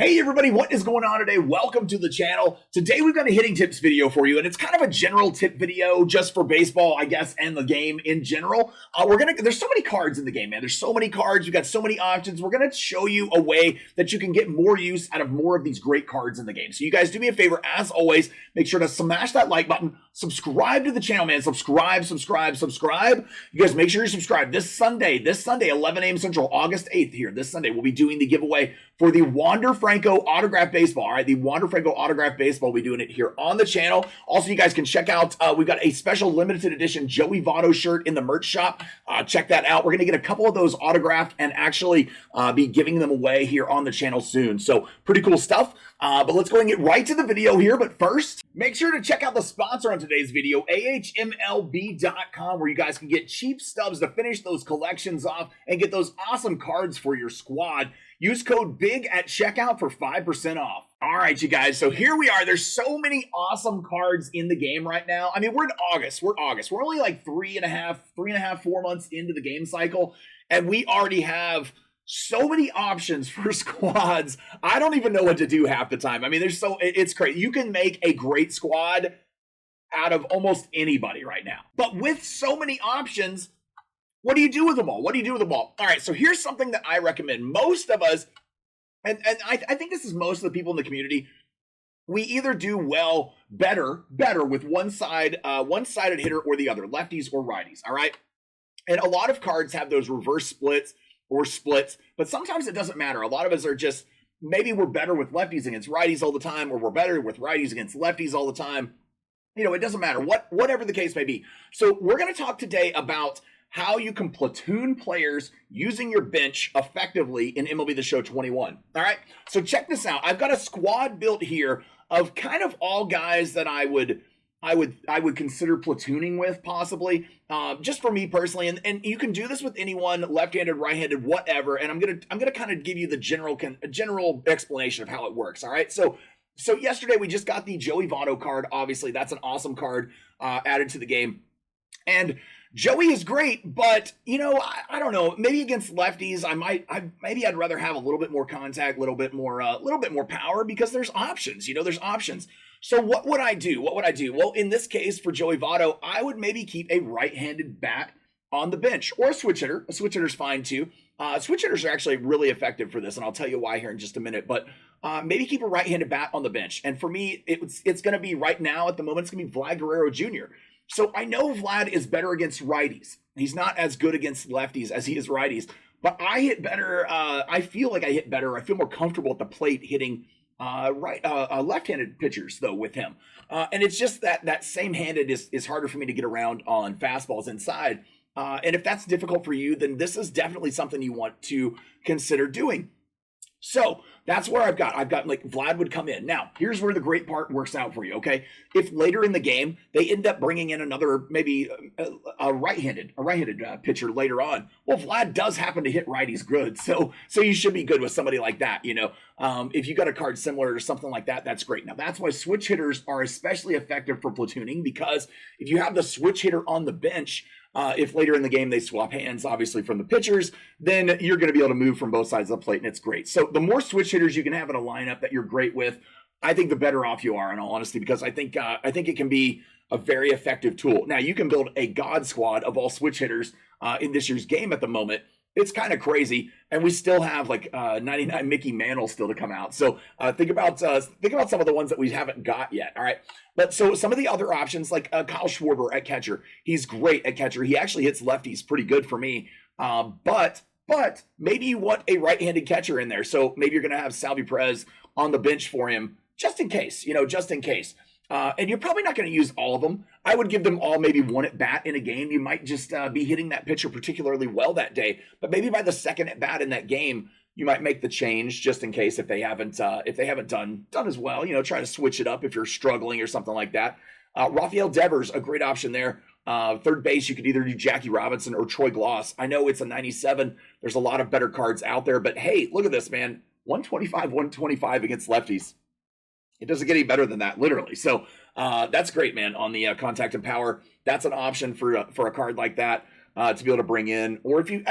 Hey everybody, what is going on today? Welcome to the channel. Today we've got a hitting tips video for you, and it's kind of a general tip video just for baseball, I guess, and the game in general. There's so many cards in the game, man. There's so many cards. We've got so many options. We're gonna show you a way that you can get more use out of more of these great cards in the game. So you guys do me a favor, as always, make sure to smash that like button, subscribe to the channel, man. Subscribe. You guys make sure you subscribe. This Sunday, 11 a.m. Central, August 8th here, this Sunday, we'll be doing the giveaway for the Wander Franco autograph baseball. All right, the Wander Franco autograph baseball. We'll be doing it here on the channel. Also, you guys can check out, we've got a special limited edition Joey Votto shirt in the merch shop. Check that out. We're going to get a couple of those autographed and actually be giving them away here on the channel soon. So pretty cool stuff. But let's go and get right to the video here. But first, make sure to check out the sponsor on today's video, ahmlb.com, where you guys can get cheap stubs to finish those collections off and get those awesome cards for your squad. Use code BIG at checkout for 5% off. All right, you guys, so here we are. There's so many awesome cards in the game right now. I mean, we're in August. We're only like 4 months into the game cycle, and we already have so many options for squads. I don't even know what to do half the time. I mean, it's crazy. You can make a great squad out of almost anybody right now. But with so many options, what do you do with them all? All right, so here's something that I recommend. Most of us, and I think this is most of the people in the community, we either do better with one-sided hitter or the other, lefties or righties, all right? And a lot of cards have those reverse splits or splits, but sometimes it doesn't matter. A lot of us are just, maybe we're better with lefties against righties all the time, or we're better with righties against lefties all the time. You know, it doesn't matter, whatever the case may be. So we're going to talk today about how you can platoon players using your bench effectively in MLB The Show 21. All right, so check this out. I've got a squad built here of kind of all guys that I would consider platooning with, possibly, just for me personally. And you can do this with anyone, left-handed, right-handed, whatever. And I'm gonna kind of give you the general explanation of how it works. All right, so yesterday we just got the Joey Votto card. Obviously, that's an awesome card added to the game, and Joey is great, but you know, I don't know. Maybe against lefties, maybe I'd rather have a little bit more contact, a little bit more power, because there's options. You know, there's options. So what would I do? Well, in this case for Joey Votto, I would maybe keep a right-handed bat on the bench, or a switch hitter. A switch hitter's fine too. Switch hitters are actually really effective for this, and I'll tell you why here in just a minute. But maybe keep a right-handed bat on the bench. And for me, it's going to be right now at the moment. It's going to be Vlad Guerrero Jr. So I know Vlad is better against righties. He's not as good against lefties as he is righties, but I hit better. I feel like I hit better. I feel more comfortable at the plate hitting left-handed pitchers though with him. And it's just that same-handed is harder for me to get around on fastballs inside. And if that's difficult for you, then this is definitely something you want to consider doing. So that's where I've got like Vlad would come in. Now, here's where the great part works out for you, okay? If later in the game, they end up bringing in another, maybe a right-handed pitcher later on, well, Vlad does happen to hit righties good. So you should be good with somebody like that, you know? If you got a card similar or something like that, that's great. Now, that's why switch hitters are especially effective for platooning, because if you have the switch hitter on the bench, if later in the game they swap hands, obviously, from the pitchers, then you're going to be able to move from both sides of the plate, and it's great. So the more switch hitters you can have in a lineup that you're great with, I think the better off you are, in all honesty, because I think it can be a very effective tool. Now, you can build a god squad of all switch hitters in this year's game at the moment. It's kind of crazy, and we still have like 99 Mickey Mantle still to come out. So think about some of the ones that we haven't got yet. All right, but so some of the other options, like Kyle Schwarber at catcher, he's great at catcher. He actually hits lefties pretty good for me. But maybe you want a right-handed catcher in there, so maybe you're going to have Salvi Perez on the bench for him, just in case. And you're probably not going to use all of them. I would give them all maybe one at bat in a game. You might just be hitting that pitcher particularly well that day, but maybe by the second at bat in that game, you might make the change just in case if they haven't done as well. You know, try to switch it up if you're struggling or something like that. Rafael Devers, a great option there. Third base, you could either do Jackie Robinson or Troy Gloss. I know it's a 97. There's a lot of better cards out there, but hey, look at this, man. 125 against lefties. It doesn't get any better than that, literally. So that's great, man, on the contact and power. That's an option for a card like that to be able to bring in. Or if you've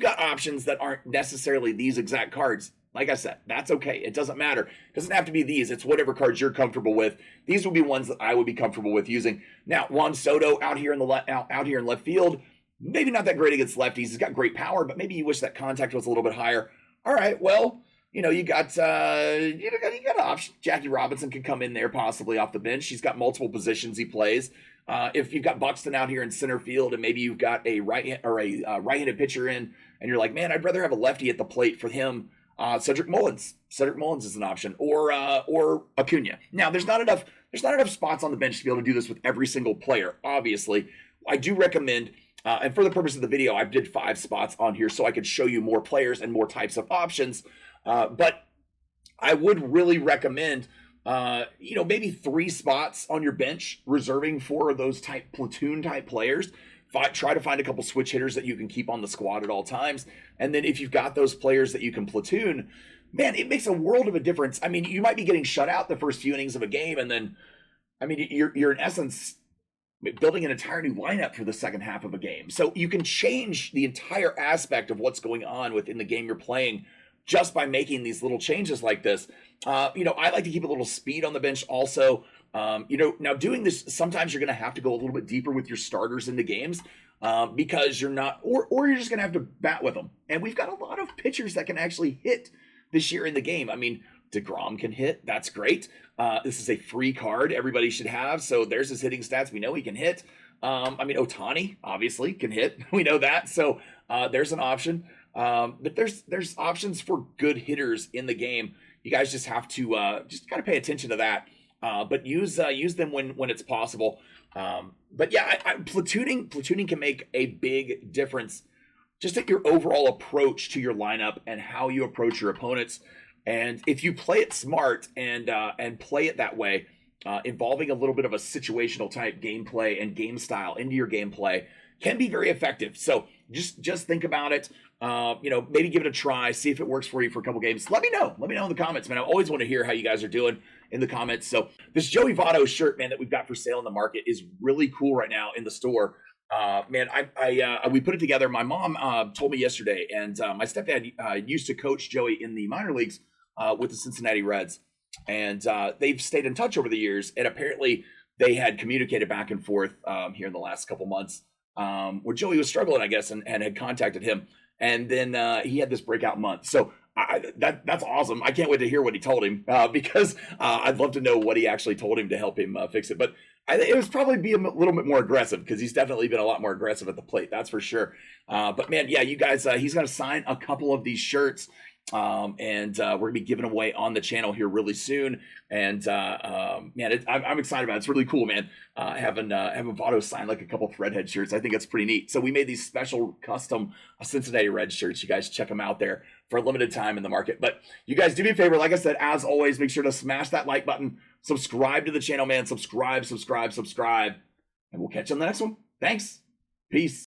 got options that aren't necessarily these exact cards. Like I said, that's okay. It doesn't matter. It doesn't have to be these. It's whatever cards you're comfortable with. These would be ones that I would be comfortable with using. Now, Juan Soto out here in the out here in left field, maybe not that great against lefties. He's got great power, but maybe you wish that contact was a little bit higher. All right, well, you got an option. Jackie Robinson could come in there possibly off the bench. He's got multiple positions he plays. If you've got Buxton out here in center field, and maybe you've got a right-handed pitcher in, and you're like, man, I'd rather have a lefty at the plate for him. Cedric Mullins. Cedric Mullins is an option, or Acuna. Now, there's not enough spots on the bench to be able to do this with every single player. Obviously, I do recommend. And for the purpose of the video, I did 5 spots on here so I could show you more players and more types of options. But I would really recommend, maybe 3 spots on your bench reserving for those platoon type players. Try to find a couple switch hitters that you can keep on the squad at all times. And then if you've got those players that you can platoon, man, it makes a world of a difference. I mean, you might be getting shut out the first few innings of a game, and then, I mean, you're in essence building an entire new lineup for the second half of a game. So you can change the entire aspect of what's going on within the game you're playing just by making these little changes like this. I like to keep a little speed on the bench also. Now doing this, sometimes you're going to have to go a little bit deeper with your starters into games because you're not, or you're just going to have to bat with them. And we've got a lot of pitchers that can actually hit this year in the game. I mean, DeGrom can hit. That's great. This is a free card everybody should have. So there's his hitting stats. We know he can hit. Otani obviously can hit. We know that. So there's an option. But there's options for good hitters in the game. You guys just have to just kind of pay attention to that. But use them when it's possible. But yeah, platooning can make a big difference just at your overall approach to your lineup and how you approach your opponents. And if you play it smart and play it that way, involving a little bit of a situational type gameplay and game style into your gameplay can be very effective. So just think about it. Maybe give it a try, see if it works for you for a couple games. Let me know in the comments, man. I always want to hear how you guys are doing in the comments. So this Joey Votto shirt, man, that we've got for sale in the market is really cool right now in the store. Man, we put it together. My mom told me yesterday, and my stepdad used to coach Joey in the minor leagues with the Cincinnati Reds, and they've stayed in touch over the years. And apparently, they had communicated back and forth here in the last couple months, where Joey was struggling, I guess, and had contacted him, and then he had this breakout month. So that's awesome. I can't wait to hear what he told him because I'd love to know what he actually told him to help him fix it. But it was probably be a little bit more aggressive because he's definitely been a lot more aggressive at the plate. That's for sure. But man, yeah, you guys, he's going to sign a couple of these shirts. And we're gonna be giving away on the channel here really soon. And man, I'm excited about it. It's really cool, man. Having Votto sign like a couple threadhead shirts. I think it's pretty neat. So we made these special custom Cincinnati Red shirts. You guys check them out there for a limited time in the market. But you guys do me a favor, like I said, as always, make sure to smash that like button, subscribe to the channel, man. Subscribe, and we'll catch you on the next one. Thanks. Peace.